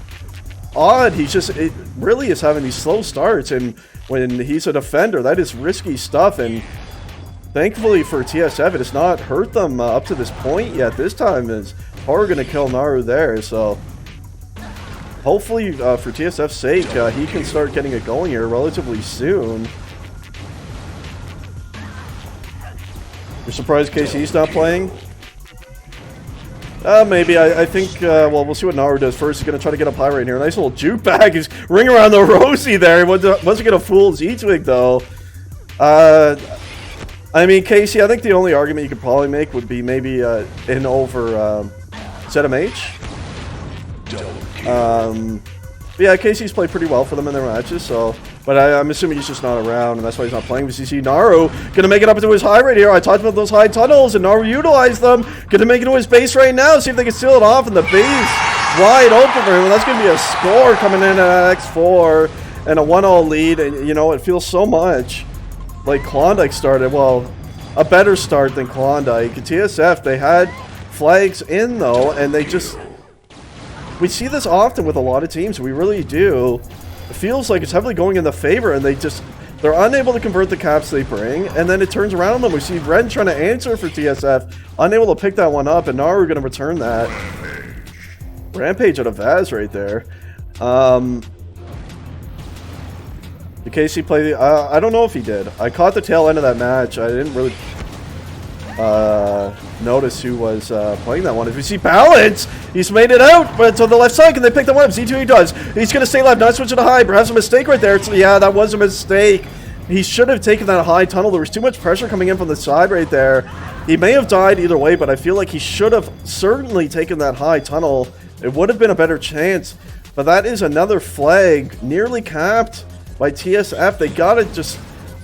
odd, it really is having these slow starts, and when he's a defender, that is risky stuff. And thankfully for TsF, it has not hurt them up to this point yet. This time is Toro going to kill Naru there, so hopefully for TsF's sake, he can start getting it going here relatively soon. You're surprised KC's not playing? Maybe. I think, well, we'll see what Naru does first. He's going to try to get up high right here. Nice little juke back. He's ring around the Rosie there. He wasn't going to fool Z-Twig, though. I mean, Casey, I think the only argument you could probably make would be maybe in over ZMH. But yeah, Casey's played pretty well for them in their matches, so But I'm assuming he's just not around, and that's why he's not playing. We see Naru gonna make it up into his high right here. I talked about those high tunnels, and Naru utilized them. Gonna make it to his base right now. See if they can steal it off, and the base wide open for him. And that's gonna be a score coming in at X4 and a 1-0 lead. And you know, it feels so much like Klondike started. Well, a better start than Klondike. TsF, they had flags in though, and they just, we see this often with a lot of teams. We really do. It feels like it's heavily going in the favor, and they're unable to convert the caps they bring, and then it turns around on them. We see Ren trying to answer for TsF, unable to pick that one up, and Naru going to return that. Rampage out of Vaz right there. Did KC play the... I don't know if he did. I caught the tail end of that match. I didn't really notice who was playing that one. If we see Balance, he's made it out, but to the left side, can they pick that one up? Z2 he does. He's going to stay left, not switching to high. Perhaps a mistake right there. Yeah, that was a mistake. He should have taken that high tunnel. There was too much pressure coming in from the side right there. He may have died either way, but I feel like he should have certainly taken that high tunnel. It would have been a better chance, but that is another flag nearly capped by TsF. They got to just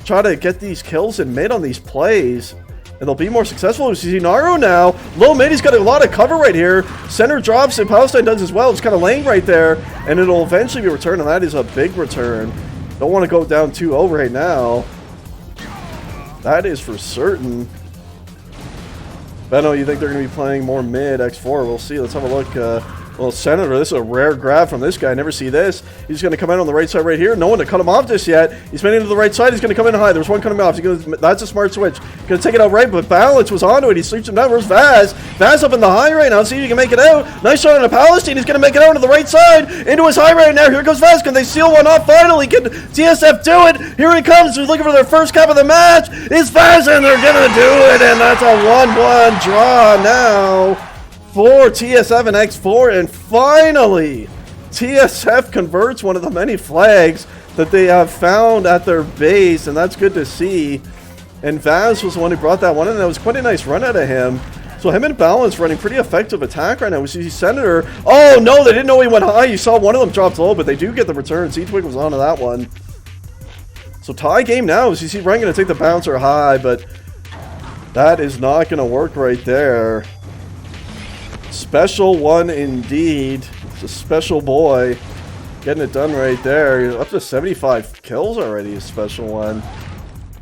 try to get these kills in mid on these plays, and they'll be more successful. We see Naru now. Low mid, he's got a lot of cover right here. Center drops, and Palestine does as well. It's kind of laying right there, and it'll eventually be returned, and that is a big return. Don't want to go down 2-0 right now. That is for certain. Benno, you think they're going to be playing more mid X4? We'll see. Let's have a look. Well, Senator, this is a rare grab from this guy. I never see this. He's going to come in on the right side right here. No one to cut him off just yet. He's made it to the right side. He's going to come in high. There's one coming off. That's a smart switch. Going to take it out right, but Balance was onto it. He sleeps him down. Where's Vaz? Vaz up in the high right now. See if he can make it out. Nice shot on a Palestine. He's going to make it out to the right side. Into his high right now. Here goes Vaz. Can they steal one off finally? Can TsF do it? Here he comes. They're looking for their first cap of the match. It's Vaz, and they're going to do it. And that's a 1-1 draw now for TsF and X4, and finally TsF converts one of the many flags that they have found at their base, and that's good to see. And Vaz was the one who brought that one in, and that was quite a nice run out of him. So him and Balance running pretty effective attack right now. We see Senator. Oh no, they didn't know he went high. You saw one of them dropped low, but they do get the return. Z-Twig was onto that one. So tie game now. As you see Ren going to take the bouncer high, but that is not going to work right there. Special one indeed. It's a special boy. Getting it done right there. Up to 75 kills already, a special one.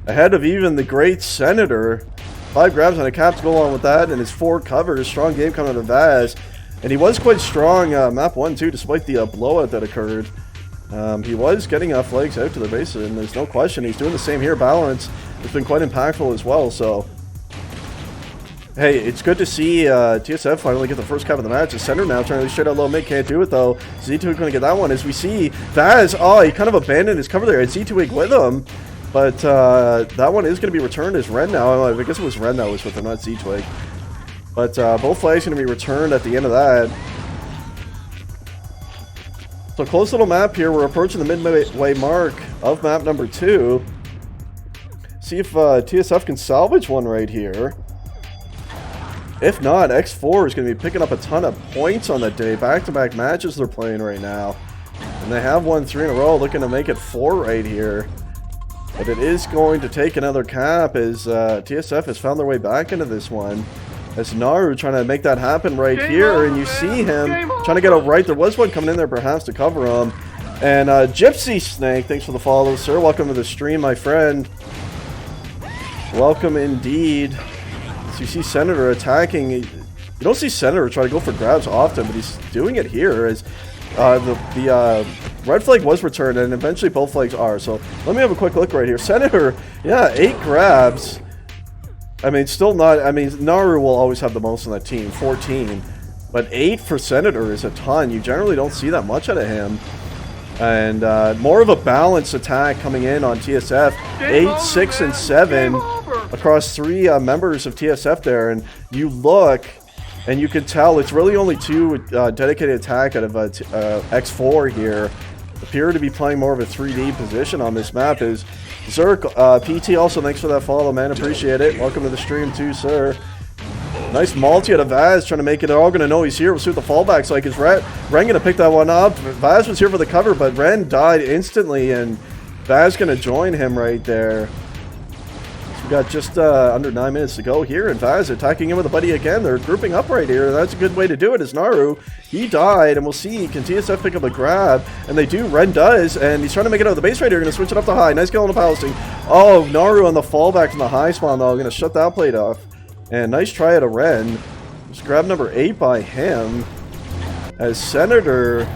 Ahead of even the great Senator. 5 grabs on a cap to go along with that, and his 4 covers. Strong game coming out of Vaz. And he was quite strong map 1 too, despite the blowout that occurred. He was getting flags out to the base, and there's no question he's doing the same here. Balance has been quite impactful as well, so... Hey, it's good to see TsF finally get the first cap of the match. The center now trying to straight out low mid, can't do it though. Z2 going to get that one. As we see Vaz, oh, he kind of abandoned his cover there. It's Z2 with him, but that one is going to be returned as Ren now. I guess it was Ren that was with him, not Z2. But both flags going to be returned at the end of that. So close little map here. We're approaching the midway mark of map number 2. See if TsF can salvage one right here. If not, X4 is going to be picking up a ton of points on the day. Back-to-back matches they're playing right now. And they have won 3 in a row, looking to make it 4 right here. But it is going to take another cap as TsF has found their way back into this one. As Naru trying to make that happen right here. And you see him trying to get out right. There was one coming in there perhaps to cover him. And Gypsy Snake, thanks for the follow, sir. Welcome to the stream, my friend. Welcome indeed. So you see Senator attacking. You don't see Senator try to go for grabs often, but he's doing it here as the red flag was returned, and eventually both flags are. So let me have a quick look right here. Senator, yeah, 8 grabs. I mean, still not. I mean, Naru will always have the most on that team, 14. But 8 for Senator is a ton. You generally don't see that much out of him. And more of a balanced attack coming in on TsF. 8, 6, and 7. Across 3 members of TsF there, and you look and you can tell it's really only 2 dedicated attack out of X4 here. Appear to be playing more of a 3D position on this map. Is Zerk PT also, thanks for that follow, man, appreciate it. Welcome to the stream too, sir. Nice multi out of Vaz, trying to make it. They're all going to know he's here. We'll see what the fallback's like. Is Ren going to pick that one up? Vaz was here for the cover, but Ren died instantly, and Vaz gonna join him right there. We got just under 9 minutes to go here, and Vaz attacking him with a buddy again. They're grouping up right here. That's a good way to do it. Is Naru. He died, and we'll see. Can TsF pick up a grab? And they do. Ren does, and he's trying to make it out of the base right here. Going to switch it up to high. Nice kill on the Palestine. Oh, Naru on the fallback from the high spawn, though. Going to shut that plate off. And nice try at a Ren. Just grab number 8 by him. As Senator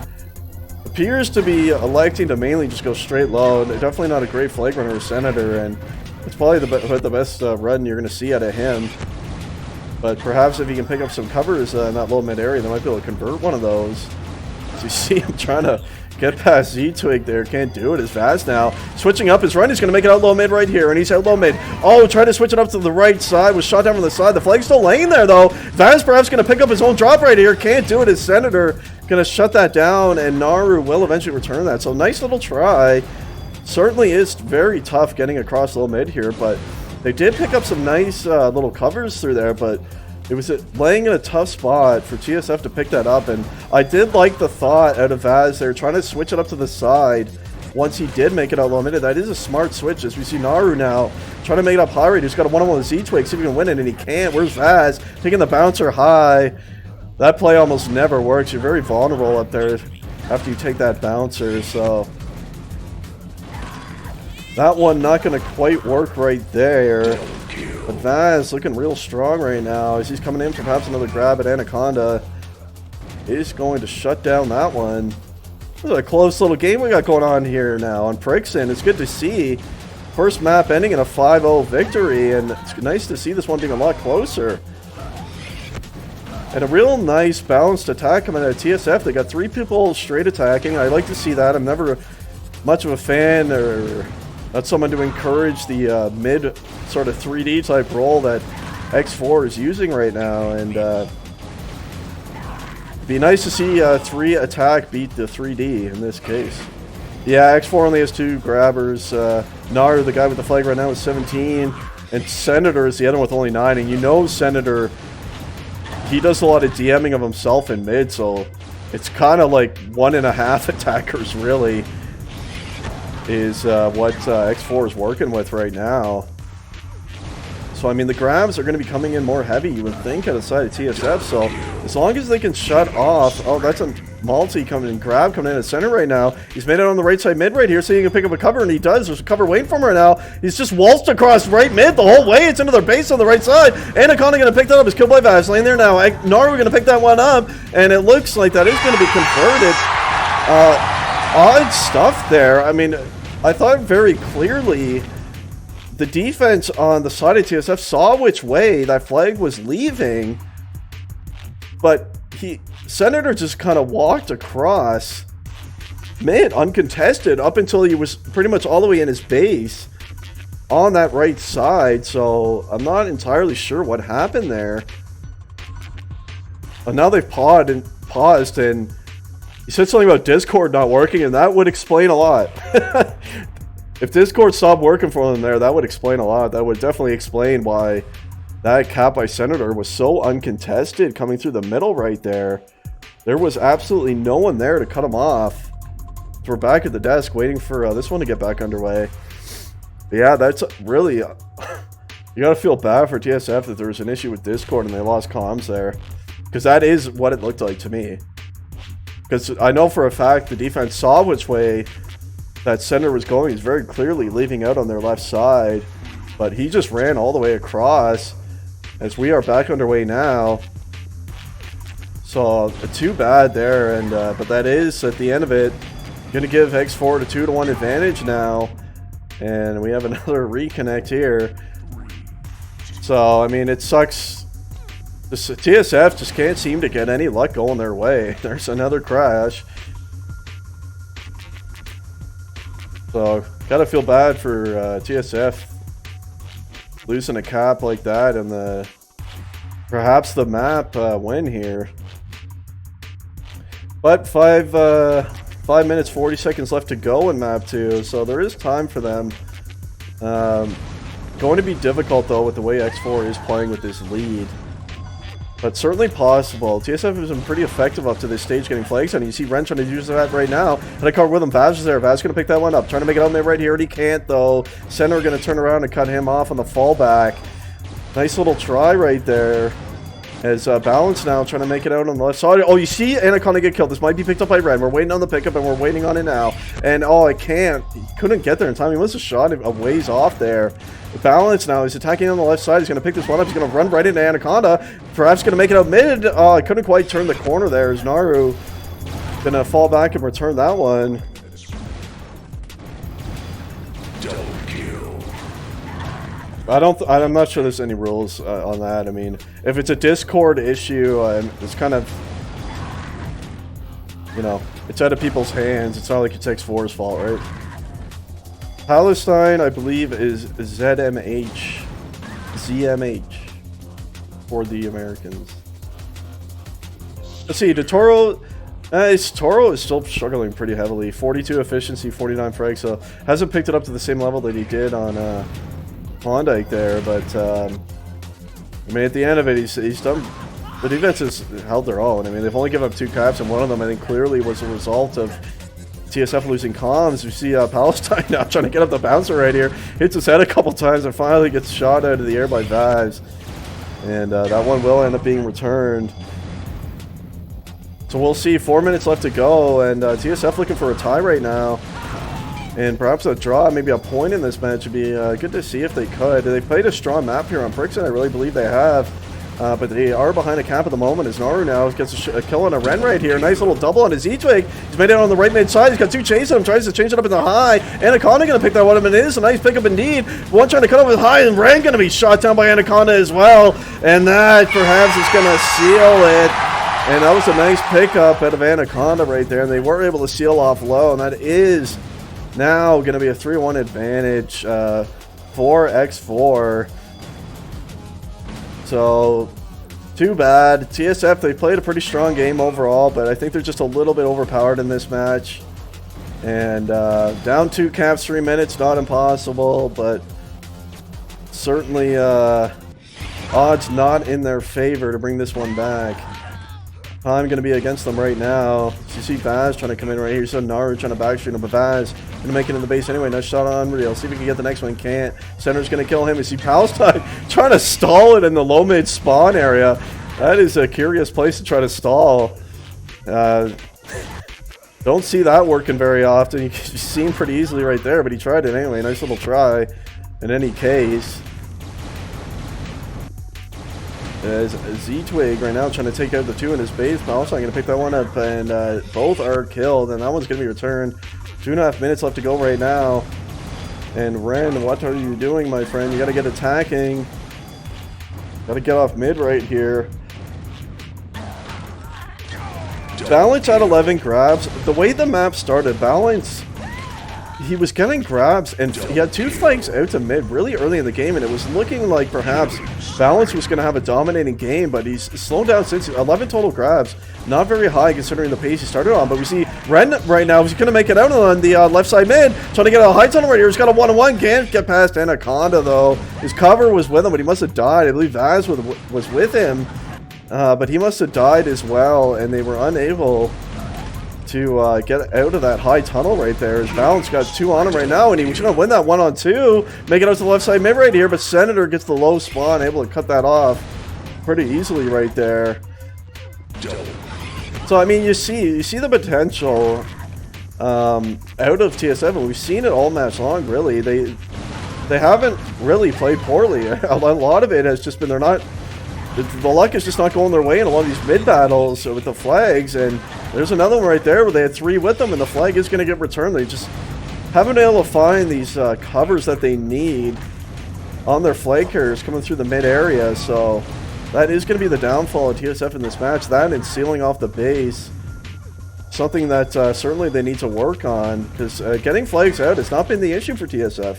appears to be electing to mainly just go straight low. Definitely not a great flag runner with Senator, and it's probably the best run you're going to see out of him. But perhaps if he can pick up some covers in that low mid area, they might be able to convert one of those. As you see him trying to get past Z-Twig there. Can't do it. Is Vaz now. Switching up his run. He's going to make it out low mid right here. And he's out low mid. Oh, trying to switch it up to the right side. Was shot down from the side. The flag's still laying there, though. Vaz perhaps going to pick up his own drop right here. Can't do it. His Senator going to shut that down. And Naru will eventually return that. So nice little try. Certainly is very tough getting across low mid here, but they did pick up some nice little covers through there, but it was laying in a tough spot for TsF to pick that up. And I did like the thought out of Vaz. They were trying to switch it up to the side once he did make it out low mid. That is a smart switch, as we see Naru now trying to make it up high rate. He's got a one-on-one with Z-Twig, see if he can win it, and he can't. Where's Vaz? Taking the bouncer high. That play almost never works. You're very vulnerable up there after you take that bouncer, so that one not going to quite work right there. But Vaz looking real strong right now as he's coming in for perhaps another grab at Anaconda. Is going to shut down that one. This is a close little game we got going on here now on Prixon. It's good to see. First map ending in a 5-0 victory, and it's nice to see this one being a lot closer. And a real nice balanced attack coming out of TsF. They got 3 people straight attacking. I like to see that. I'm never much of a fan or not someone to encourage the mid sort of 3D type role that X4 is using right now, and it'd be nice to see 3 attack beat the 3D in this case. Yeah, X4 only has 2 grabbers. Naru, the guy with the flag right now, is 17, and Senator is the other one with only 9. And you know Senator, he does a lot of DMing of himself in mid, so it's kind of like 1.5 attackers really is what X4 is working with right now. So, I mean, the grabs are going to be coming in more heavy, you would think, at the side of TsF. So, as long as they can shut off... Oh, that's a multi coming in. Grab coming in at center right now. He's made it on the right side mid right here, so he can pick up a cover, and he does. There's a cover waiting for him right now. He's just waltzed across right mid the whole way. It's into their base on the right side. Anaconda going to pick that up. His kill by Vaz laying there now. Naru going to pick that one up, and it looks like that is going to be converted. Odd stuff there. I mean, I thought very clearly the defense on the side of TsF saw which way that flag was leaving, but Senator just kind of walked across mid uncontested up until he was pretty much all the way in his base on that right side. So I'm not entirely sure what happened there. But now they've paused and he said something about Discord not working, and that would explain a lot. If Discord stopped working for them there, that would explain a lot. That would definitely explain why that cap by Senator was so uncontested coming through the middle right there. There was absolutely no one there to cut him off. So we're back at the desk waiting for this one to get back underway. But yeah, that's really... you gotta feel bad for TsF that there was an issue with Discord and they lost comms there. Because that is what it looked like to me. Because I know for a fact the defense saw which way that Senator was going. He's very clearly leaving out on their left side. But he just ran all the way across. As we are back underway now. So, too bad there. And but that is, at the end of it, going to give X4 a 2-1 advantage now. And we have another reconnect here. So, I mean, it sucks. The TsF just can't seem to get any luck going their way. There's another crash. So, gotta feel bad for TsF losing a cap like that and perhaps the map win here. But 5 minutes 40 seconds left to go in map 2, so there is time for them. Going to be difficult though with the way X4 is playing with this lead. But certainly possible. TsF has been pretty effective up to this stage getting flags, and you see Ren trying to use that right now. And I cover with him. Vaz is there. Vaz going to pick that one up. Trying to make it out in there right here, and he can't, though. Center going to turn around and cut him off on the fallback. Nice little try right there. As Balance now trying to make it out on the left side. Oh, you see Anaconda get killed. This might be picked up by Ren. We're waiting on the pickup, and we're waiting on it now. And, oh, I can't. He couldn't get there in time. He must have shot a ways off there. Balance now. He's attacking on the left side. He's going to pick this one up. He's going to run right into Anaconda. Perhaps going to make it out mid. Oh, I couldn't quite turn the corner there. As Naru going to fall back and return that one. I'm not sure there's any rules on that. I mean, if it's a Discord issue, it's kind of, you know, it's out of people's hands. It's not like it's X4's fault, right? Palestine, I believe, is ZMH for the Americans. Let's see, Toro is still struggling pretty heavily. 42 efficiency, 49 frag, so hasn't picked it up to the same level that he did on Klondike there, but I mean, at the end of it, he's done. The defense has held their own. I mean, they've only given up 2 caps, and one of them, I think, clearly was a result of TsF losing comms. We see Palestine now trying to get up the bouncer right here. Hits his head a couple times and finally gets shot out of the air by Vaz. And that one will end up being returned. So we'll see. 4 minutes left to go, and TsF looking for a tie right now. And perhaps a draw, maybe a point in this match would be good to see if they could. They played a strong map here on Brixton. I really believe they have. But they are behind a cap at the moment as Naru now gets a kill on a Ren right here. Nice little double on his Z-Twig. He's made it on the right mid side. He's got 2 chasing him. Tries to change it up in the high. Anaconda going to pick that one up, and it is a nice pickup indeed. One trying to cut off with high, and Ren going to be shot down by Anaconda as well. And that perhaps is going to seal it. And that was a nice pickup out of Anaconda right there. And they were able to seal off low. And that is now going to be a 3-1 advantage for X4. So, too bad. TsF, they played a pretty strong game overall, but I think they're just a little bit overpowered in this match. And down 2 caps, 3 minutes, not impossible, but certainly odds not in their favor to bring this one back. Time going to be against them right now. So you see Vaz trying to come in right here. You saw Naru trying to backshoot him, but Vaz going to make it in the base anyway. Nice shot on Unreal. See if he can get the next one. Can't. Center's going to kill him. You see Palestine trying to stall it in the low mid spawn area. That is a curious place to try to stall. Don't see that working very often. You can see him pretty easily right there, but he tried it anyway. Nice little try in any case. As Z-Twig right now trying to take out the 2 in his base. Palestine going to pick that one up, and both are killed, and that one's going to be returned. 2.5 minutes left to go right now. And Ren, what are you doing, my friend? You got to get attacking. Got to get off mid right here. Balance at 11 grabs. The way the map started, Balance, he was getting grabs, and he had 2 flanks out to mid really early in the game, and it was looking like perhaps Balance was going to have a dominating game, but he's slowed down since. 11 total grabs. Not very high considering the pace he started on, but we see Ren right now. He's going to make it out on the left side mid, trying to get a high tunnel right here. He's got a 1-on-1. Can't get past Anaconda, though. His cover was with him, but he must have died. I believe Vaz was with him, but he must have died as well, and they were unable to get out of that high tunnel right there. His Balance got 2 on him right now, and he was going to win that 1-on-2. Make it out to the left side mid right here, but Senator gets the low spawn, able to cut that off pretty easily right there. So, I mean, you see the potential out of TsF, and we've seen it all match long, really. They haven't really played poorly. A lot of it has just been the luck is just not going their way in a lot of these mid battles with the flags, and there's another one right there where they had 3 with them, and the flag is going to get returned. They just haven't been able to find these covers that they need on their flag carriers coming through the mid area, so that is going to be the downfall of TsF in this match. That and sealing off the base, something that certainly they need to work on, because getting flags out has not been the issue for TsF.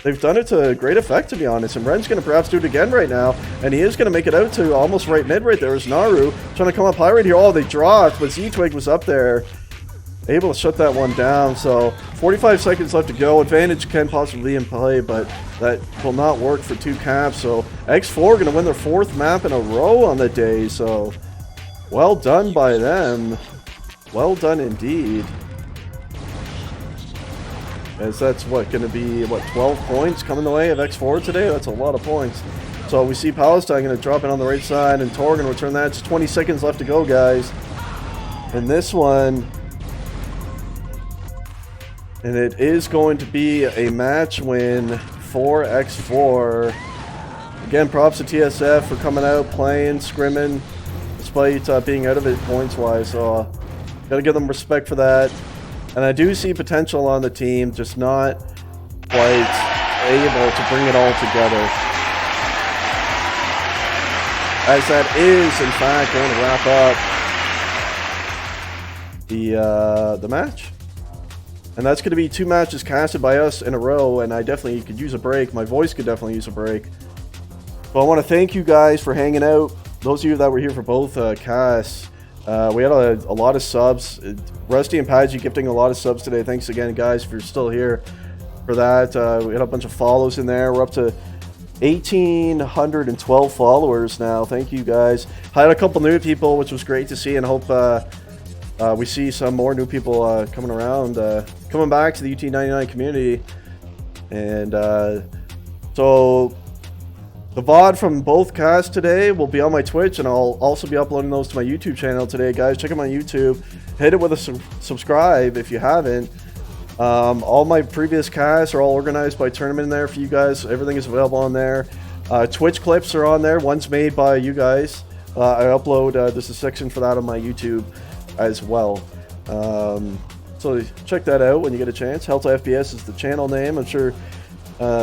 They've done it to great effect, to be honest, and Ren's going to perhaps do it again right now, and he is going to make it out to almost right mid right there. Is Naru trying to come up high right here. Oh, they dropped, but Z-Twig was up there, able to shut that one down. So 45 seconds left to go. Advantage can possibly be in play, but that will not work for 2 caps. So X4 going to win their 4th map in a row on the day. So well done by them. Well done indeed. As that's what, going to be, what, 12 points coming the way of X4 today? That's a lot of points. So we see Palestine going to drop in on the right side, and Tor going to return that. Just 20 seconds left to go, guys. And this one, and it is going to be a match win for X4. Again, props to TsF for coming out, playing, scrimming, despite being out of it points-wise. So gotta give them respect for that. And I do see potential on the team, just not quite able to bring it all together. As that is, in fact, going to wrap up the match. And that's going to be 2 matches casted by us in a row, and I definitely could use a break. My voice could definitely use a break. But I want to thank you guys for hanging out. Those of you that were here for both casts. We had a lot of subs. Rusty and Padgy gifting a lot of subs today. Thanks again, guys, if you're still here for that. We had a bunch of follows in there. We're up to 1,812 followers now. Thank you, guys. I had a couple new people, which was great to see, and hope we see some more new people coming around, coming back to the UT99 community. And so the VOD from both casts today will be on my Twitch, and I'll also be uploading those to my YouTube channel today, guys. Check out my YouTube. Hit it with a subscribe if you haven't. All my previous casts are all organized by tournament in there for you guys. Everything is available on there. Twitch clips are on there. One's made by you guys. I upload, there's a section for that on my YouTube as well. So check that out when you get a chance. Helta FPS is the channel name. I'm sure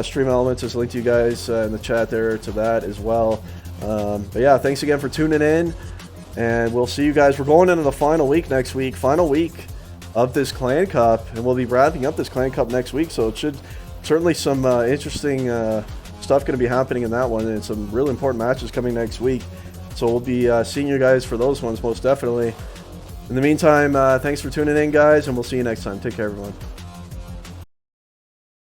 Stream Elements is linked to you guys in the chat there to that as well. But yeah, thanks again for tuning in, and we'll see you guys. We're going into the final week next week. Final week of this Clan Cup, and we'll be wrapping up this Clan Cup next week, so it should certainly some interesting stuff going to be happening in that one, and some really important matches coming next week, so we'll be seeing you guys for those ones most definitely. In the meantime, thanks for tuning in, guys, and we'll see you next time. Take care, everyone.